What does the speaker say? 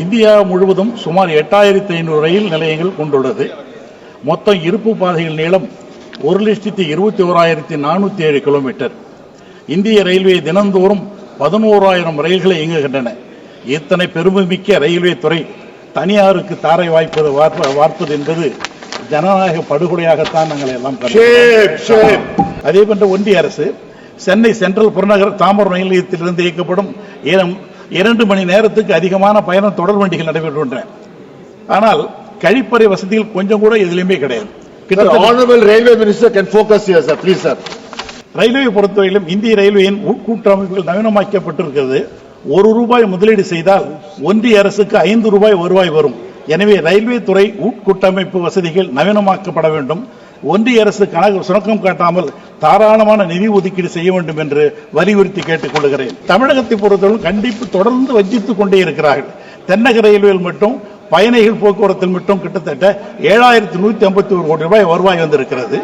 India முழுவதும் சுமார் 8500 ரயில் நிலையங்கள் கொண்டுள்ளது. மொத்தம் இருப்பு பாதைகள் நீளம் 1,21,407 கிலோமீட்டர். இந்திய ரயில்வே தினந்தோறும் 11,000 ரயில்களை இயங்குகின்றன. இத்தனை பெருமைமிக்க ரயில்வே துறை தனியாருக்கு தாரை வார்ப்பது என்பது ஜனநாயக படுகொலையாகத்தான் நாங்கள் எல்லாம் அதே போன்ற ஒன்றிய அரசு சென்னை சென்ட்ரல் புறநகர் தாம்பரம் ரயில் நிலையத்திலிருந்து இயக்கப்படும் 2 மணி நேரத்துக்கு அதிகமான பயணம் தொடர் வண்டிகள் நடைபெறுகின்றன. ஆனால் கழிப்பறை வசதிகள் கொஞ்சம் கூட எதிலுமே கிடையாது. ரயில்வே பொறுத்தவரையிலும் இந்திய ரயில்வேயின் உட்கூட்டமைப்புகள் நவீனமாக்கப்பட்டிருக்கிறது. ₹1 முதலீடு செய்தால் ஒன்றிய அரசுக்கு ₹5 வருவாய் வரும். எனவே ரயில்வே துறை உட்கூட்டமைப்பு வசதிகள் நவீனமாக்கப்பட வேண்டும். ஒன்றிய அரசு சுணக்கம் காட்டாமல் தாராளமான நிதி ஒதுக்கீடு செய்ய வேண்டும் என்று வலியுறுத்தி கேட்டுக் கொள்கிறேன். தமிழகத்தை பொறுத்தவரை கண்டிப்பு தொடர்ந்து வஞ்சித்துக் கொண்டே இருக்கிறார்கள். தென்னக ரயில்வேயில் மட்டும் பயணிகள் போக்குவரத்தில் மட்டும் கிட்டத்தட்ட ₹7,151 கோடி வருவாய் வந்திருக்கிறது.